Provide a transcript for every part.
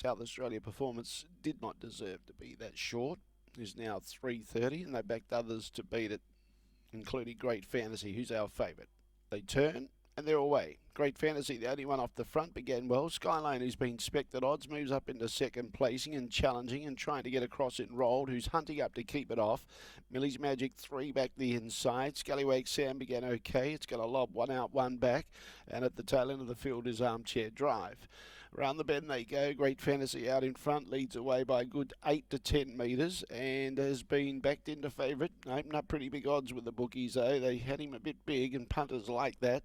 South Australia performance did not deserve to be that short. Is now 3:30, and they backed others to beat it, including Great Fantasy, who's our favourite. They turn, and they're away. Great Fantasy, the only one off the front, began well. SKYLINE, who's been specced at odds, moves up into second placing and challenging and trying to get across in rolled, who's hunting up to keep it off. MILLYS Magic 3 back the inside. SCALLYWAG Sam began okay. It's got a lob, one out, one back. And at the tail end of the field is Armchair Drive. Around the bend they go. Great Fantasy out in front, leads away by a good 8 to 10 metres and has been backed into favourite. Opened up pretty big odds with the bookies though. They had him a bit big and punters like that.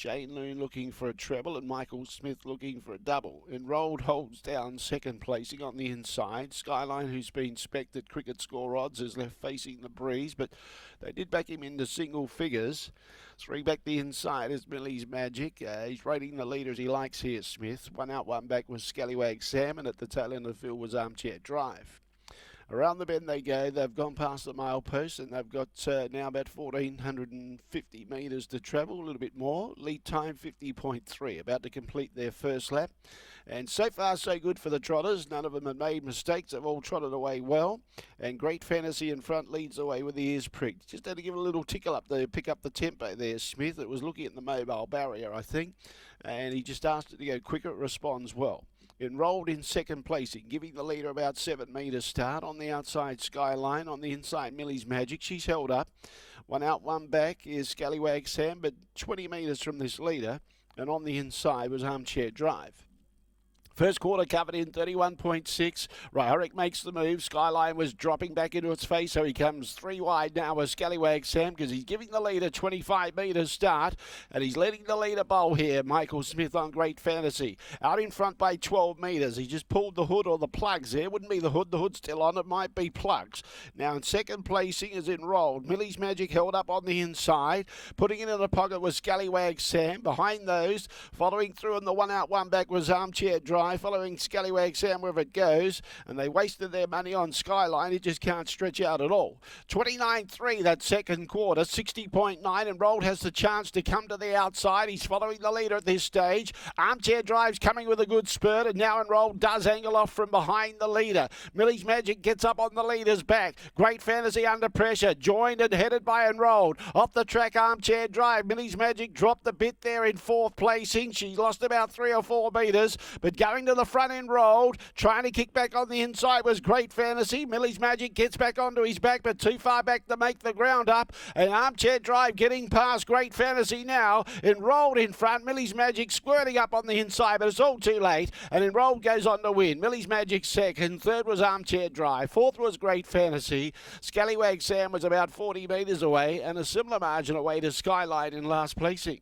Loone looking for a treble and Michael Smith looking for a double. Enrolled holds down second placing on the inside. SKYLINE, who's been specced at cricket score odds, is left facing the breeze, but they did back him into single figures. 3 back the inside is MILLYS Magic. He's rating the leader as he likes here, Smith. 1 out, 1 back was SCALLYWAG Sam, and at the tail end of the field was Armchair Drive. Around the bend they go. They've gone past the mile post and they've got now about 1,450 metres to travel, a little bit more. Lead time 50.3, about to complete their first lap. And so far so good for the Trotters. None of them have made mistakes. They've all trotted away well. And Great Fantasy in front leads the way with the ears pricked. Just had to give it a little tickle up to pick up the tempo there, Smith. It was looking at the mobile barrier, I think. And he just asked it to go quicker. It responds well. Enrolled in second placing, giving the leader about 7 metres start. On the outside, SKYLINE. On the inside, MILLYS Magic. She's held up. 1 out, 1 back is SCALLYWAG Sam, but 20 metres from this leader. And on the inside was Armchair Drive. First quarter covered in 31.6. Hryhorec makes the move. SKYLINE was dropping back into its face, so he comes 3 wide now with SCALLYWAG Sam because he's giving the leader 25 metres start, and he's letting the leader bowl here. Michael Smith on Great Fantasy. Out in front by 12 metres. He just pulled the hood or the plugs there. Wouldn't be the hood. The hood's still on. It might be plugs. Now in second placing is Enrolled. MILLYS Magic held up on the inside. Putting it in the pocket was SCALLYWAG Sam. Behind those, following through on the 1 out, 1 back was Armchair Drive. Following SCALLYWAG Sam wherever it goes, and they wasted their money on SKYLINE. It just can't stretch out at all. 29.3 that second quarter, 60.9. Enrolled has the chance to come to the outside. He's following the leader at this stage. Armchair Drive's coming with a good spurt, and now Enrolled does angle off from behind the leader. MILLYS Magic gets up on the leader's back. Great Fantasy under pressure, joined and headed by Enrolled. Off the track, Armchair Drive. MILLYS Magic dropped the bit there in fourth placing. She lost about 3 or 4 metres, but going to the front Enrolled, trying to kick back on the inside was Great Fantasy. MILLYS Magic gets back onto his back, but too far back to make the ground up. And Armchair Drive getting past Great Fantasy now. Enrolled in front. MILLYS Magic squirting up on the inside, but it's all too late. And Enrolled goes on to win. MILLYS Magic second. Third was Armchair Drive. Fourth was Great Fantasy. SCALLYWAG Sam was about 40 metres away, and a similar margin away to SKYLINE in last placing.